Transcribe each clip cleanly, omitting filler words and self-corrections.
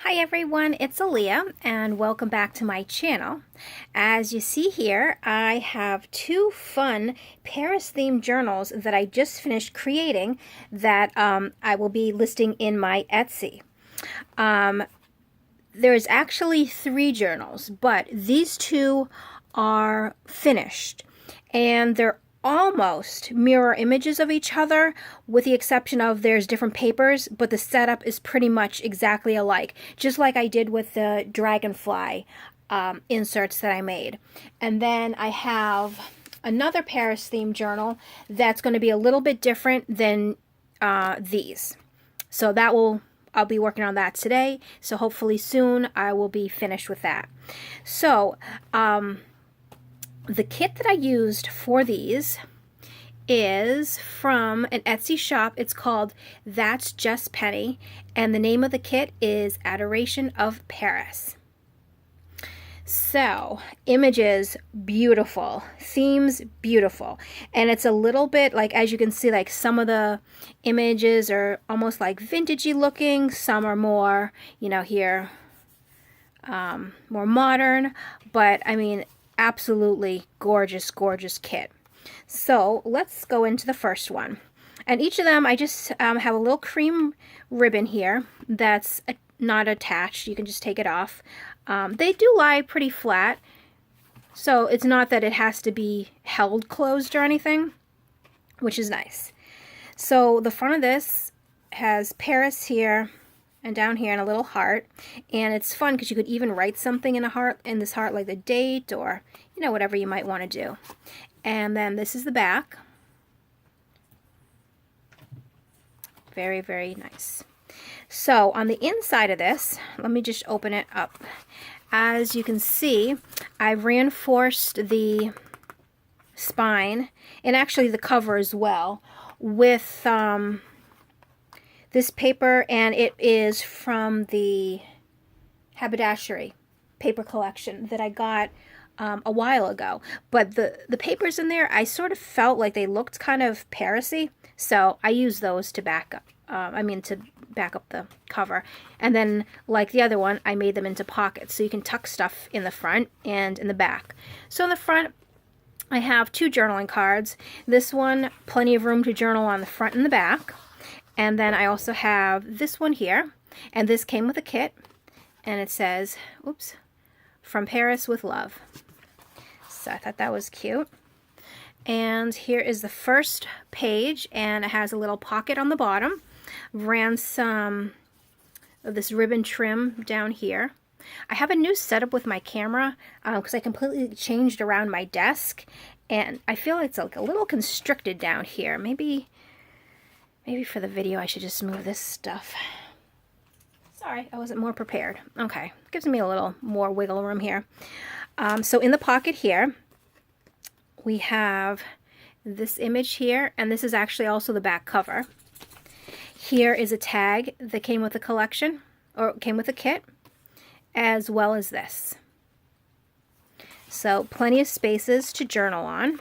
Hi everyone, it's Alia and welcome back to my channel. As you see here, I have two fun Paris themed journals that I just finished creating that I will be listing in my Etsy. There's actually three journals, but these two are finished and they're almost mirror images of each other, with the exception of there's different papers, but the setup is pretty much exactly alike, just like I did with the dragonfly inserts that I made. And then I have another Paris themed journal that's going to be a little bit different than these. So I'll be working on that today, so hopefully soon I will be finished with that. So the kit that I used for these is from an Etsy shop. It's called That's Just Penny, and the name of the kit is Adoration of Paris. So, images, beautiful. Themes, beautiful. And it's a little bit, like, as you can see, like, some of the images are almost like vintagey looking. Some are more, here, more modern. But, I mean, absolutely gorgeous, gorgeous kit. So let's go into the first one. And each of them, I just have a little cream ribbon here that's not attached. You can just take it off. They do lie pretty flat, so it's not that it has to be held closed or anything, which is nice. So the front of this has Paris here and down here and a little heart, and it's fun because you could even write something in this heart, like the date or whatever you might want to do. And then this is the back. Very, very nice. So on the inside of this, let me just open it up. As you can see, I've reinforced the spine and actually the cover as well with this paper, and it is from the haberdashery paper collection that I got a while ago. But the papers in there, I sort of felt like they looked kind of Paris-y, so I used those to back up. To back up the cover. And then, like the other one, I made them into pockets, so you can tuck stuff in the front and in the back. So in the front, I have two journaling cards. This one, plenty of room to journal on the front and the back. And then I also have this one here, and this came with a kit, and it says, oops, From Paris with Love. So I thought that was cute. And here is the first page, and it has a little pocket on the bottom. Ran some of this ribbon trim down here. I have a new setup with my camera because I completely changed around my desk, and I feel it's like a little constricted down here. Maybe for the video I should just move this stuff. Sorry, I wasn't more prepared. Okay, gives me a little more wiggle room here. So in the pocket here, we have this image here, and this is actually also the back cover. Here is a tag that came with the collection, or came with the kit, as well as this. So plenty of spaces to journal on.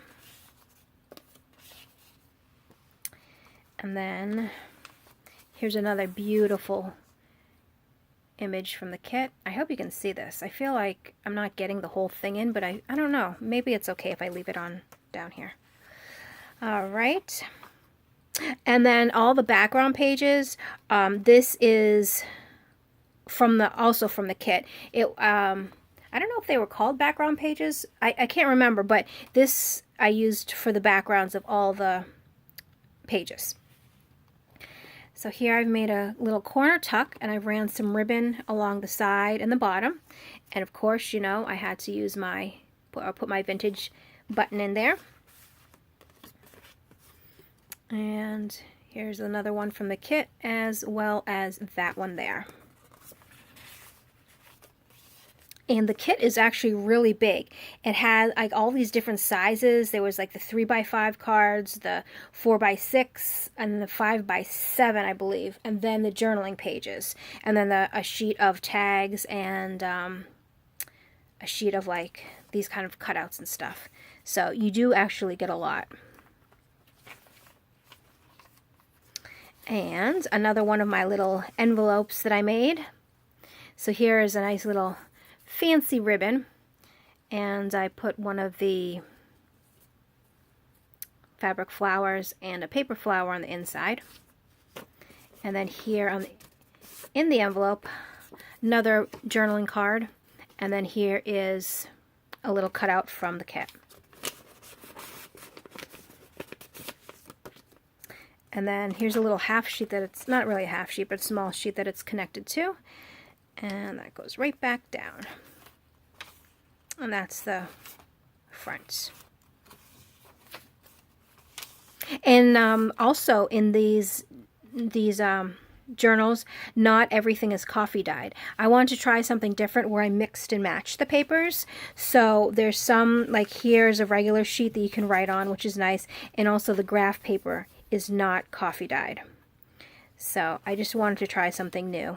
And then here's another beautiful image from the kit. I hope you can see this. I feel like I'm not getting the whole thing in, but I don't know. Maybe it's okay if I leave it on down here. All right. And then all the background pages, this is also from the kit. I don't know if they were called background pages. I can't remember, but this I used for the backgrounds of all the pages. So here I've made a little corner tuck, and I've ran some ribbon along the side and the bottom. And of course, I had to use put my vintage button in there. And here's another one from the kit, as well as that one there. And the kit is actually really big. It has like all these different sizes. There was like the 3x5 cards, the 4x6, and the 5x7, I believe. And then the journaling pages. And then a sheet of tags and a sheet of like these kind of cutouts and stuff. So you do actually get a lot. And another one of my little envelopes that I made So here is a nice little fancy ribbon, and I put one of the fabric flowers and a paper flower on the inside. And then here in the envelope, another journaling card, and then here is a little cutout from the kit. And then here's a little half sheet that it's not really a half sheet, but a small sheet that it's connected to. And that goes right back down. And that's the front. And also in these journals, not everything is coffee dyed. I wanted to try something different where I mixed and matched the papers. So there's some, like here's a regular sheet that you can write on, which is nice. And also the graph paper is not coffee dyed. So I just wanted to try something new.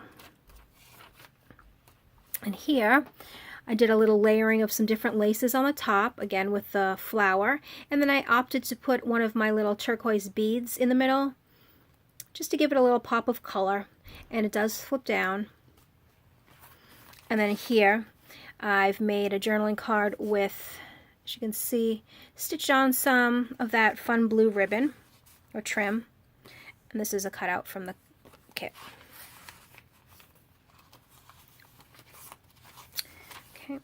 And here I did a little layering of some different laces on the top, again with the flower. And then I opted to put one of my little turquoise beads in the middle, just to give it a little pop of color. And it does flip down. And then here I've made a journaling card with, as you can see, stitched on some of that fun blue ribbon or trim. And this is a cutout from the kit. Okay.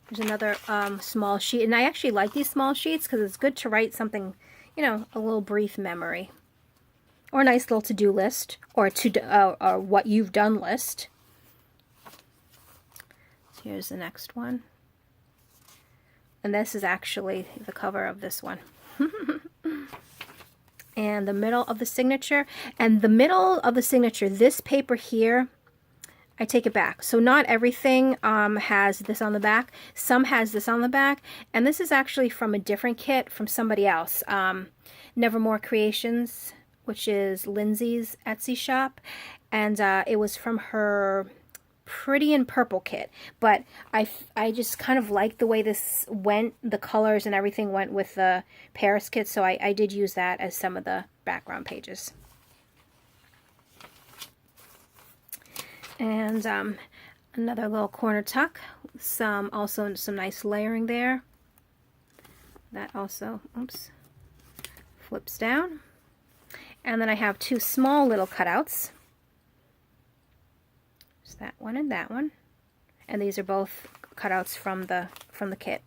There's another small sheet. And I actually like these small sheets because it's good to write something, you know, a little brief memory. Or a nice little to-do list, or or what you've done list. So here's the next one. And this is actually the cover of this one. And the middle of the signature. And the middle of the signature, this paper here, I take it back. So not everything has this on the back. Some has this on the back. And this is actually from a different kit from somebody else. Nevermore Creations, which is Lindsay's Etsy shop, and it was from her Pretty in Purple kit. But I just kind of liked the way this went, the colors and everything went with the Paris kit, so I did use that as some of the background pages. And another little corner tuck, also some nice layering there. That also, oops, flips down. And then I have two small little cutouts. There's that one and that one. And these are both cutouts from the kit.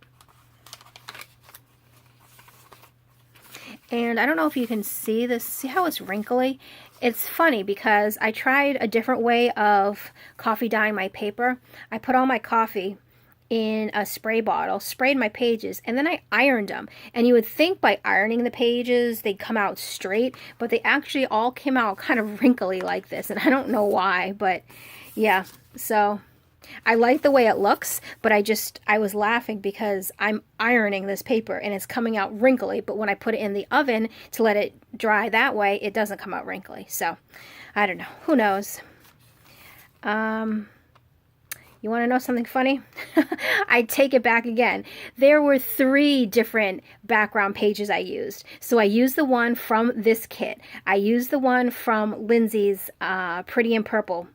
And I don't know if you can see this. See how it's wrinkly? It's funny because I tried a different way of coffee dyeing my paper. I put all my coffee in a spray bottle, sprayed my pages, and then I ironed them. And you would think by ironing the pages they'd come out straight, but they actually all came out kind of wrinkly like this, and I don't know why, but yeah. So I like the way it looks, but I was laughing because I'm ironing this paper and it's coming out wrinkly, but when I put it in the oven to let it dry that way, it doesn't come out wrinkly. So I don't know, who knows. You want to know something funny? I take it back again. There were 3 different background pages I used. So I used the one from this kit. I used the one from Lindsay's Pretty in Purple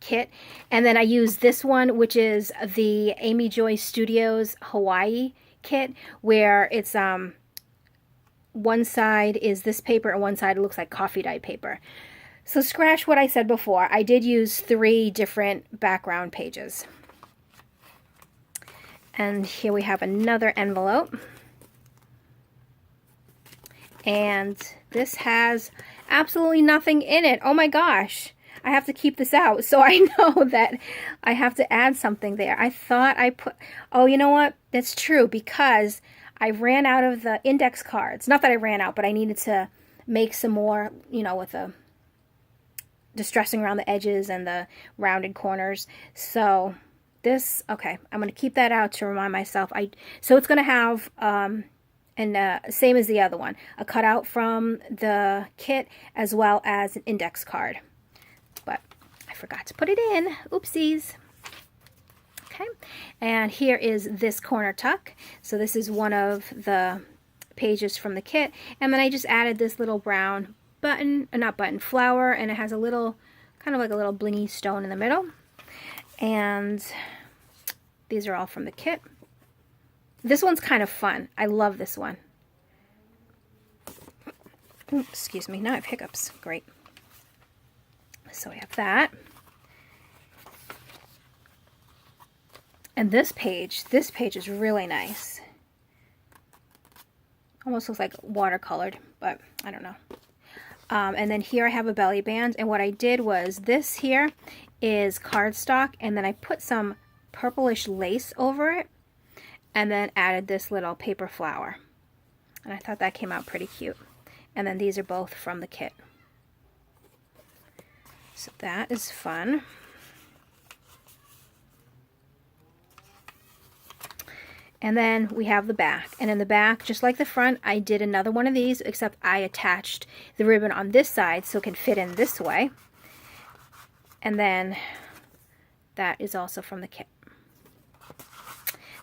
kit. And then I used this one, which is the Amy Joy Studios Hawaii kit, where it's one side is this paper and one side looks like coffee dyed paper. So scratch what I said before. I did use 3 different background pages. And here we have another envelope. And this has absolutely nothing in it. Oh my gosh. I have to keep this out. So I know that I have to add something there. I thought I put... Oh, you know what? That's true because I ran out of the index cards. Not that I ran out, but I needed to make some more, you know, with the distressing around the edges and the rounded corners. So this, okay, I'm going to keep that out to remind myself. So it's going to have, same as the other one, a cutout from the kit as well as an index card. But I forgot to put it in. Oopsies. Okay, and here is this corner tuck. So this is one of the pages from the kit. And then I just added this little brown button, not button, flower, and it has a little, kind of like a little blingy stone in the middle. And these are all from the kit. This one's kind of fun. I love this one. Ooh, excuse me, now I have hiccups. Great. So we have that. And this page is really nice. Almost looks like watercolored, but I don't know. And then here I have a belly band, and what I did was this here is cardstock, and then I put some purplish lace over it, and then added this little paper flower. And I thought that came out pretty cute. And then these are both from the kit. So that is fun. And then we have the back. And in the back, just like the front, I did another one of these, except I attached the ribbon on this side so it can fit in this way. And then that is also from the kit.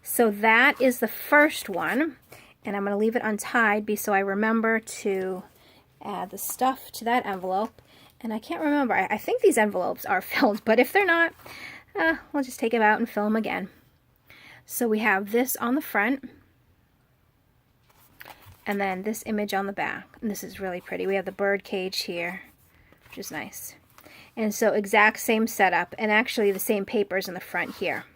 So that is the first one. And I'm going to leave it untied so I remember to add the stuff to that envelope. And I can't remember. I think these envelopes are filled, but if they're not, we'll just take them out and fill them again. So we have this on the front, and then this image on the back. And this is really pretty. We have the bird cage here, which is nice. And so exact same setup, and actually the same papers in the front here.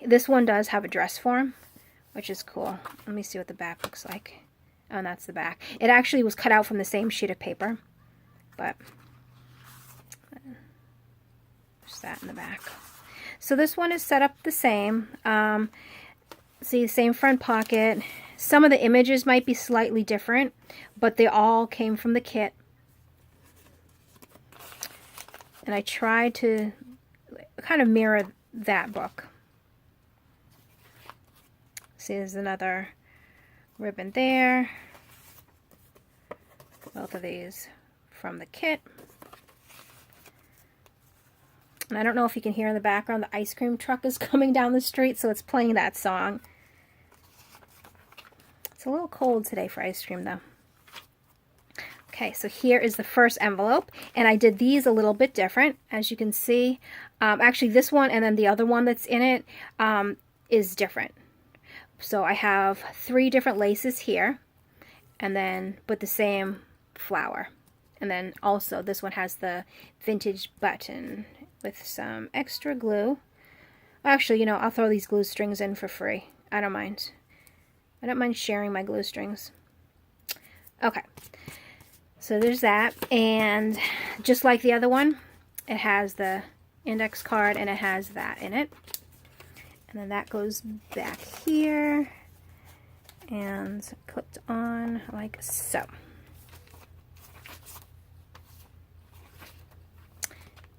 This one does have a dress form, which is cool. Let me see what the back looks like. Oh, and that's the back. It actually was cut out from the same sheet of paper, but there's that in the back. So this one is set up the same. See, same front pocket. Some of the images might be slightly different, but they all came from the kit. And I tried to kind of mirror that book. See, there's another ribbon there. Both of these from the kit. And I don't know if you can hear in the background, the ice cream truck is coming down the street, so it's playing that song. It's a little cold today for ice cream, though. Okay, so here is the first envelope, and I did these a little bit different, as you can see. Actually, this one and then the other one that's in it is different. So I have 3 different laces here, and then but the same flower. And then also this one has the vintage button with some extra glue. Actually, you know, I'll throw these glue strings in for free. I don't mind. I don't mind sharing my glue strings. Okay, so there's that. And just like the other one, it has the index card and it has that in it. And then that goes back here and clipped on like so.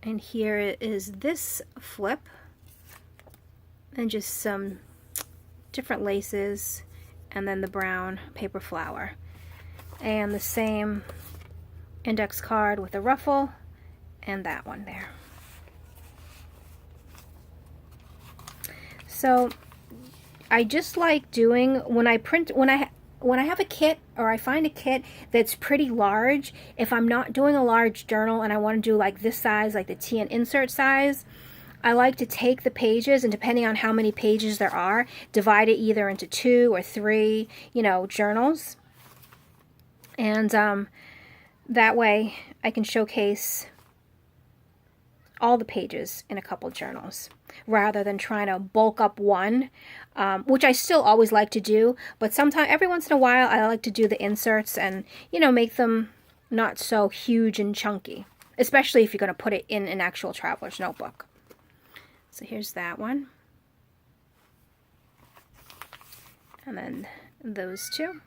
And here is this flip, and just some different laces, and then the brown paper flower. And the same index card with a ruffle, and that one there. So I just like doing, when I have a kit, or I find a kit that's pretty large, if I'm not doing a large journal and I want to do like this size, like the T and insert size, I like to take the pages, and depending on how many pages there are, divide it either into 2 or 3, you know, journals. And that way I can showcase all the pages in a couple journals, rather than trying to bulk up one, which I still always like to do, but sometimes, every once in a while, I like to do the inserts and, you know, make them not so huge and chunky, especially if you're going to put it in an actual traveler's notebook. So here's that one. And then those 2.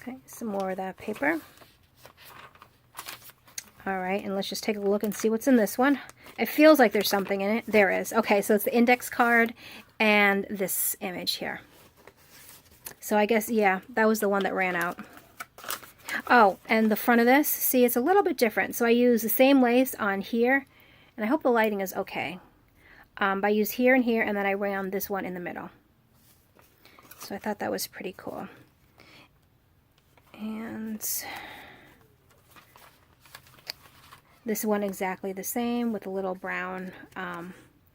Okay, some more of that paper. All right, and let's just take a look and see what's in this one. It feels like there's something in it. There is. Okay, so it's the index card and this image here. So I guess, yeah, that was the one that ran out. Oh, and the front of this, see, it's a little bit different. So I use the same lace on here, and I hope the lighting is okay. I use here and here, and then I ran this one in the middle. So I thought that was pretty cool. And This one exactly the same with a little brown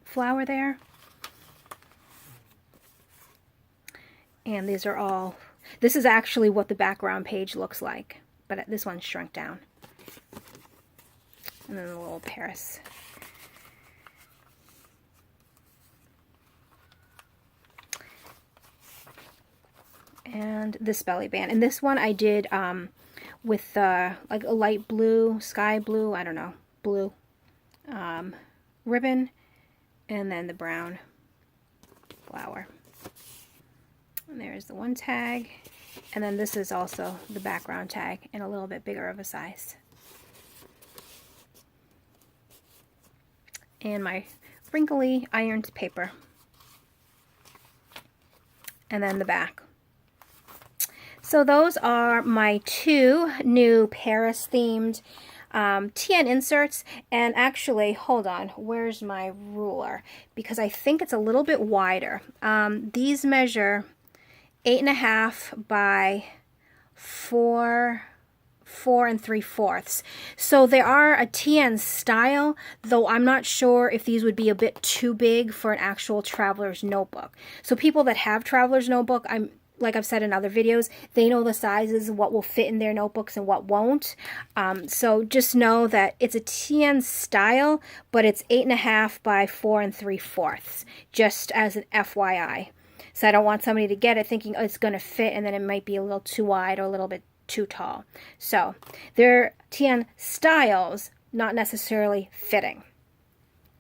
flower there. And these are all, this is actually what the background page looks like, but this one's shrunk down. And then the little Paris. And this belly band. And this one I did with like a light blue, sky blue, I don't know, blue ribbon, and then the brown flower. And there's the one tag, and then this is also the background tag in a little bit bigger of a size. And my wrinkly ironed paper. And then the back. So those are my two new Paris themed TN inserts. And actually, hold on, where's my ruler? Because I think it's a little bit wider. These measure 8.5 by 4 3/4. So they are a TN style, though I'm not sure if these would be a bit too big for an actual traveler's notebook. So people that have traveler's notebook, like I've said in other videos, they know the sizes, what will fit in their notebooks and what won't. So just know that it's a TN style, but it's 8.5 by 4 3/4, just as an FYI. So I don't want somebody to get it thinking, oh, it's going to fit, and then it might be a little too wide or a little bit too tall. So they're TN styles, not necessarily fitting.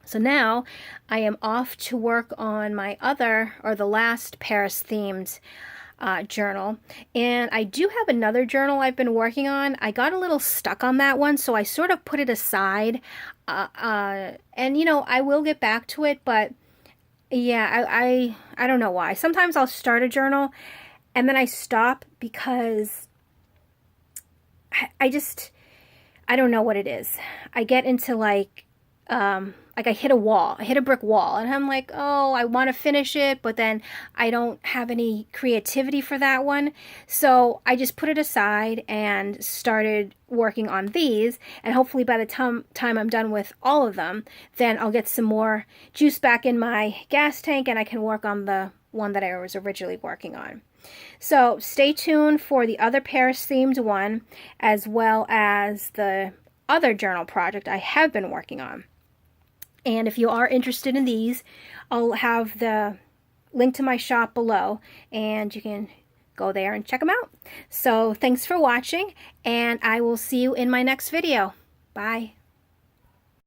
So now I am off to work on my other, or the last Paris themed journal. And I do have another journal I've been working on. I got a little stuck on that one, so I sort of put it aside. And you know, I will get back to it, but yeah, I don't know why. Sometimes I'll start a journal and then I stop because I don't know what it is. I get into like I hit a wall. I hit a brick wall, and I'm like, oh, I want to finish it, but then I don't have any creativity for that one. So I just put it aside and started working on these, and hopefully by the time I'm done with all of them, then I'll get some more juice back in my gas tank, and I can work on the one that I was originally working on. So stay tuned for the other Paris themed one, as well as the other journal project I have been working on. And if you are interested in these, I'll have the link to my shop below, and you can go there and check them out. So thanks for watching, and I will see you in my next video. Bye.